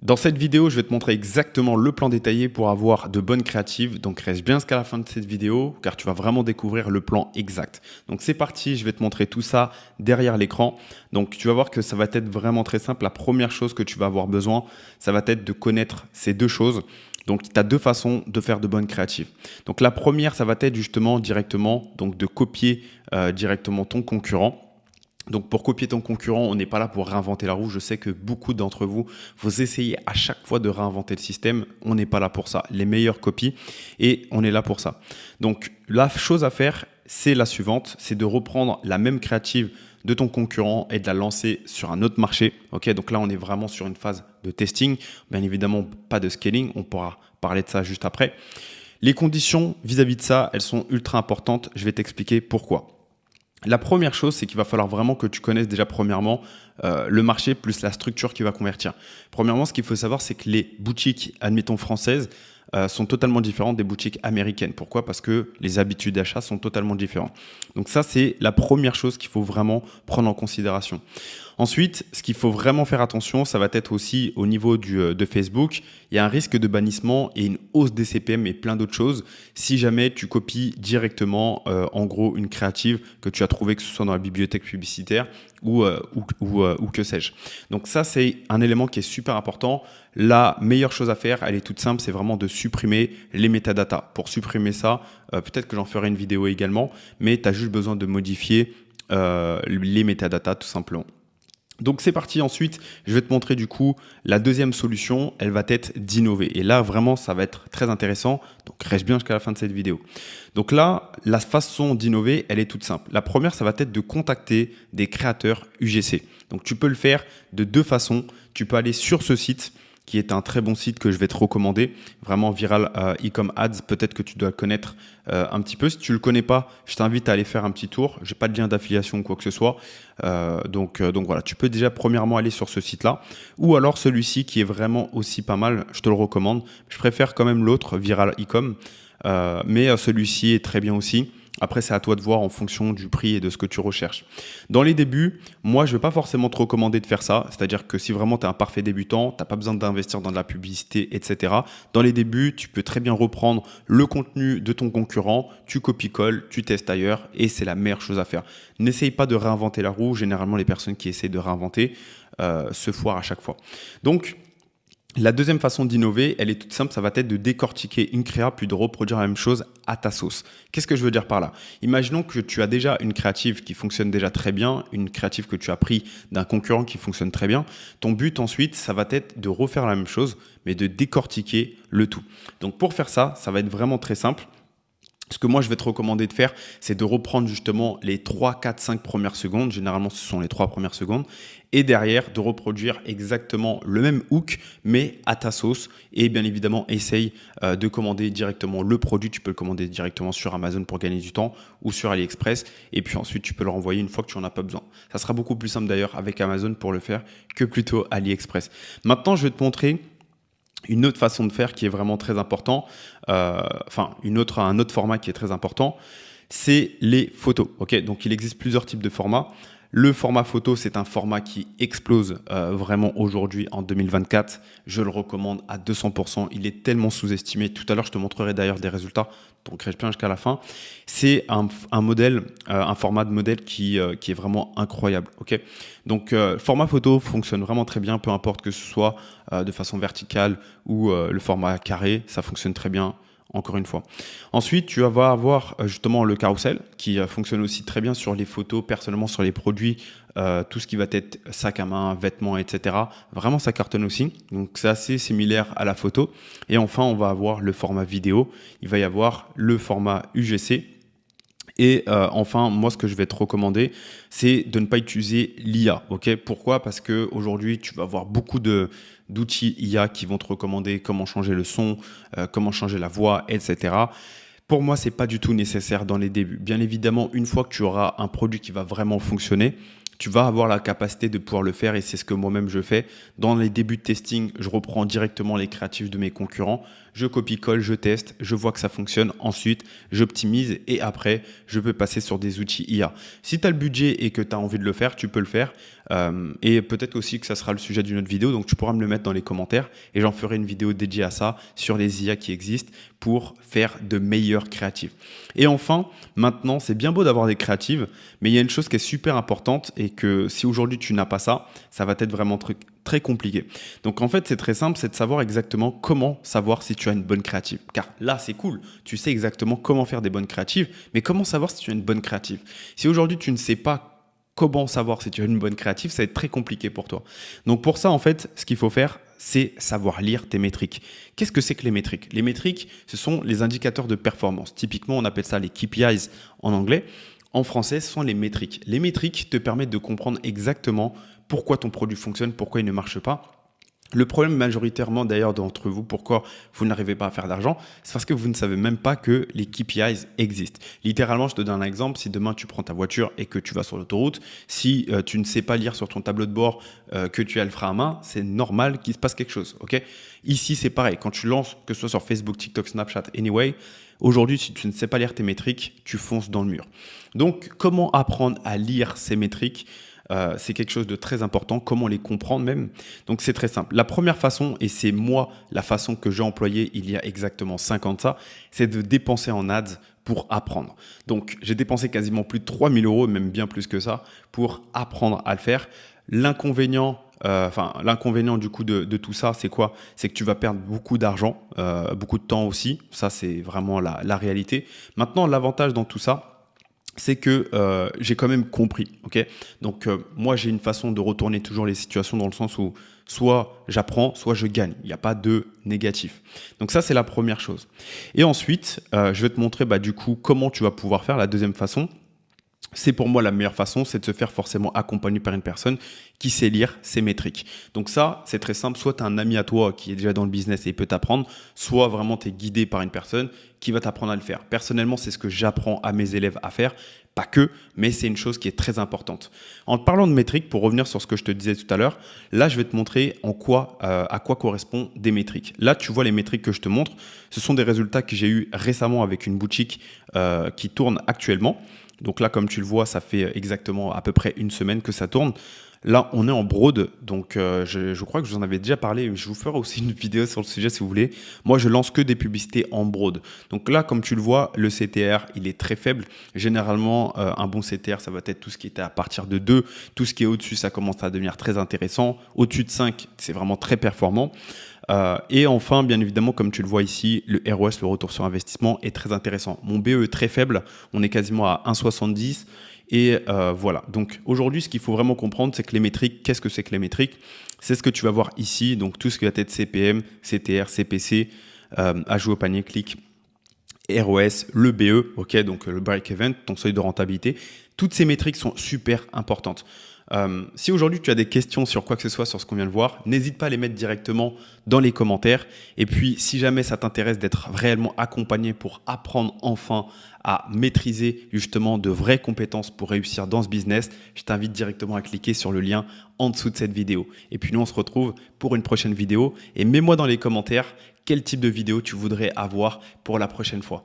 Dans cette vidéo, je vais te montrer exactement le plan détaillé pour avoir de bonnes créatives. Donc reste bien jusqu'à la fin de cette vidéo car tu vas vraiment découvrir le plan exact. Donc c'est parti, je vais te montrer tout ça derrière l'écran. Donc tu vas voir que ça va être vraiment très simple. La première chose que tu vas avoir besoin, ça va être de connaître ces deux choses. Donc, tu as deux façons de faire de bonnes créatives. Donc, la première, ça va être justement directement donc de copier directement ton concurrent. Donc pour copier ton concurrent, on n'est pas là pour réinventer la roue. Je sais que beaucoup d'entre vous, vous essayez à chaque fois de réinventer le système. On n'est pas là pour ça. Les meilleures copies et on est là pour ça. Donc la chose à faire, c'est la suivante, c'est de reprendre la même créative de ton concurrent et de la lancer sur un autre marché. Ok, donc là, on est vraiment sur une phase de testing. Bien évidemment, pas de scaling. On pourra parler de ça juste après. Les conditions vis-à-vis de ça, elles sont ultra importantes. Je vais t'expliquer pourquoi. La première chose, c'est qu'il va falloir vraiment que tu connaisses déjà premièrement le marché plus la structure qui va convertir. Premièrement, ce qu'il faut savoir, c'est que les boutiques, admettons françaises, sont totalement différentes des boutiques américaines. Pourquoi? Parce que les habitudes d'achat sont totalement différentes. Donc ça, c'est la première chose qu'il faut vraiment prendre en considération. Ensuite, ce qu'il faut vraiment faire attention, ça va être aussi au niveau de Facebook. Il y a un risque de bannissement et une hausse des CPM et plein d'autres choses si jamais tu copies directement, en gros, une créative que tu as trouvée, que ce soit dans la bibliothèque publicitaire ou que sais-je. Donc ça, c'est un élément qui est super important. La meilleure chose à faire, elle est toute simple, c'est vraiment de supprimer les métadatas. Pour supprimer ça, peut-être que j'en ferai une vidéo également, mais tu as juste besoin de modifier les métadatas tout simplement. Donc c'est parti, ensuite je vais te montrer du coup la deuxième solution, elle va être d'innover. Et là vraiment ça va être très intéressant, donc reste bien jusqu'à la fin de cette vidéo. Donc là, la façon d'innover, elle est toute simple. La première, ça va être de contacter des créateurs UGC. Donc tu peux le faire de deux façons. Tu peux aller sur ce site, qui est un très bon site que je vais te recommander, vraiment Viral E-com Ads, peut-être que tu dois le connaître un petit peu. Si tu ne le connais pas, je t'invite à aller faire un petit tour. Je n'ai pas de lien d'affiliation ou quoi que ce soit. Donc voilà, tu peux déjà premièrement aller sur ce site-là. Ou alors celui-ci qui est vraiment aussi pas mal, je te le recommande. Je préfère quand même l'autre, Viral E-com, mais celui-ci est très bien aussi. Après, c'est à toi de voir en fonction du prix et de ce que tu recherches. Dans les débuts, moi, je ne vais pas forcément te recommander de faire ça. C'est-à-dire que si vraiment tu es un parfait débutant, tu n'as pas besoin d'investir dans de la publicité, etc. Dans les débuts, tu peux très bien reprendre le contenu de ton concurrent, tu copies-colles, tu testes ailleurs et c'est la meilleure chose à faire. N'essaye pas de réinventer la roue. Généralement, les personnes qui essaient de réinventer se foirent à chaque fois. Donc, la deuxième façon d'innover, elle est toute simple, ça va être de décortiquer une créa puis de reproduire la même chose à ta sauce. Qu'est-ce que je veux dire par là? Imaginons que tu as déjà une créative qui fonctionne déjà très bien, une créative que tu as pris d'un concurrent qui fonctionne très bien. Ton but ensuite, ça va être de refaire la même chose, mais de décortiquer le tout. Donc pour faire ça, ça va être vraiment très simple. Ce que moi, je vais te recommander de faire, c'est de reprendre justement les 3, 4, 5 premières secondes. Généralement, ce sont les 3 premières secondes. Et derrière, de reproduire exactement le même hook, mais à ta sauce. Et bien évidemment, essaye de commander directement le produit. Tu peux le commander directement sur Amazon pour gagner du temps ou sur AliExpress. Et puis ensuite, tu peux le renvoyer une fois que tu n'en as pas besoin. Ça sera beaucoup plus simple d'ailleurs avec Amazon pour le faire que plutôt AliExpress. Maintenant, je vais te montrer une autre façon de faire qui est vraiment très important, un autre format qui est très important, c'est les photos. Okay, donc, il existe plusieurs types de formats. Le format photo, c'est un format qui explose vraiment aujourd'hui en 2024. Je le recommande à 200%. Il est tellement sous-estimé. Tout à l'heure, je te montrerai d'ailleurs des résultats. Donc, reste bien jusqu'à la fin. C'est un format de modèle qui est vraiment incroyable. Okay, donc, format photo fonctionne vraiment très bien, peu importe que ce soit de façon verticale ou le format carré. Ça fonctionne très bien. Encore une fois. Ensuite, tu vas avoir justement le carrousel qui fonctionne aussi très bien sur les photos, personnellement sur les produits, tout ce qui va être sac à main, vêtements, etc. Vraiment, ça cartonne aussi. Donc, c'est assez similaire à la photo. Et enfin, on va avoir le format vidéo. Il va y avoir le format UGC. Et enfin, moi, ce que je vais te recommander, c'est de ne pas utiliser l'IA. Okay, pourquoi? Parce qu'aujourd'hui, tu vas avoir beaucoup d'outils IA qui vont te recommander comment changer le son, comment changer la voix, etc. Pour moi, ce n'est pas du tout nécessaire dans les débuts. Bien évidemment, une fois que tu auras un produit qui va vraiment fonctionner, tu vas avoir la capacité de pouvoir le faire et c'est ce que moi-même je fais. Dans les débuts de testing, je reprends directement les créatifs de mes concurrents, je copie-colle, je teste, je vois que ça fonctionne. Ensuite, j'optimise et après, je peux passer sur des outils IA. Si tu as le budget et que tu as envie de le faire, tu peux le faire. Et peut-être aussi que ça sera le sujet d'une autre vidéo, donc tu pourras me le mettre dans les commentaires et j'en ferai une vidéo dédiée à ça sur les IA qui existent pour faire de meilleurs créatives. Et enfin, maintenant, c'est bien beau d'avoir des créatives, mais il y a une chose qui est super importante et que si aujourd'hui tu n'as pas ça, ça va être vraiment très compliqué. Donc en fait, c'est très simple, c'est de savoir exactement comment savoir si tu as une bonne créative. Car là, c'est cool, tu sais exactement comment faire des bonnes créatives, mais comment savoir si tu as une bonne créative? Si aujourd'hui tu ne sais pas comment savoir si tu as une bonne créative, ça va être très compliqué pour toi. Donc pour ça, en fait, ce qu'il faut faire, c'est savoir lire tes métriques. Qu'est-ce que c'est que les métriques? Les métriques, ce sont les indicateurs de performance. Typiquement, on appelle ça les KPIs en anglais. En français, ce sont les métriques. Les métriques te permettent de comprendre exactement pourquoi ton produit fonctionne, pourquoi il ne marche pas. Le problème majoritairement d'ailleurs d'entre vous, pourquoi vous n'arrivez pas à faire d'argent, c'est parce que vous ne savez même pas que les KPIs existent. Littéralement, je te donne un exemple, si demain tu prends ta voiture et que tu vas sur l'autoroute, si tu ne sais pas lire sur ton tableau de bord que tu as le frein à main, c'est normal qu'il se passe quelque chose. Ok? Ici, c'est pareil, quand tu lances, que ce soit sur Facebook, TikTok, Snapchat, anyway, aujourd'hui, si tu ne sais pas lire tes métriques, tu fonces dans le mur. Donc, comment apprendre à lire ces métriques? C'est quelque chose de très important, comment les comprendre même. Donc c'est très simple. La première façon, et c'est moi la façon que j'ai employée il y a exactement 5 ans de ça, c'est de dépenser en ads pour apprendre. Donc j'ai dépensé quasiment plus de 3000 €, même bien plus que ça, pour apprendre à le faire. L'inconvénient du coup de tout ça, c'est quoi? C'est que tu vas perdre beaucoup d'argent, beaucoup de temps aussi. Ça, c'est vraiment la réalité. Maintenant, l'avantage dans tout ça, c'est que j'ai quand même compris. Ok, donc, moi, j'ai une façon de retourner toujours les situations dans le sens où soit j'apprends, soit je gagne. Il n'y a pas de négatif. Donc ça, c'est la première chose. Et ensuite, je vais te montrer du coup comment tu vas pouvoir faire la deuxième façon. C'est pour moi la meilleure façon, c'est de se faire forcément accompagner par une personne qui sait lire ses métriques. Donc ça, c'est très simple. Soit tu as un ami à toi qui est déjà dans le business et il peut t'apprendre, soit vraiment tu es guidé par une personne qui va t'apprendre à le faire. Personnellement, c'est ce que j'apprends à mes élèves à faire. Pas que, mais c'est une chose qui est très importante. En parlant de métriques, pour revenir sur ce que je te disais tout à l'heure, là, je vais te montrer à quoi correspondent des métriques. Là, tu vois les métriques que je te montre. Ce sont des résultats que j'ai eu récemment avec une boutique qui tourne actuellement. Donc là, comme tu le vois, ça fait exactement à peu près une semaine que ça tourne. Là, on est en Broad, donc je crois que je vous en avais déjà parlé. Je vous ferai aussi une vidéo sur le sujet si vous voulez. Moi, je lance que des publicités en Broad. Donc là, comme tu le vois, le CTR, il est très faible. Généralement, un bon CTR, ça va être tout ce qui était à partir de 2. Tout ce qui est au-dessus, ça commence à devenir très intéressant. Au-dessus de 5, c'est vraiment très performant. Et enfin, bien évidemment, comme tu le vois ici, le ROS, le retour sur investissement, est très intéressant. Mon BE est très faible, on est quasiment à 1,70. Et voilà, donc aujourd'hui, ce qu'il faut vraiment comprendre, c'est que les métriques, qu'est-ce que c'est que les métriques? C'est ce que tu vas voir ici, donc tout ce qui va être CPM, CTR, CPC, ajout au panier, clic, ROS, le BE, ok, donc le break-even, ton seuil de rentabilité. Toutes ces métriques sont super importantes. Si aujourd'hui tu as des questions sur quoi que ce soit, sur ce qu'on vient de voir, n'hésite pas à les mettre directement dans les commentaires. Et puis, si jamais ça t'intéresse d'être réellement accompagné pour apprendre enfin à maîtriser justement de vraies compétences pour réussir dans ce business, je t'invite directement à cliquer sur le lien en dessous de cette vidéo. Et puis nous, on se retrouve pour une prochaine vidéo. Et mets-moi dans les commentaires quel type de vidéo tu voudrais avoir pour la prochaine fois.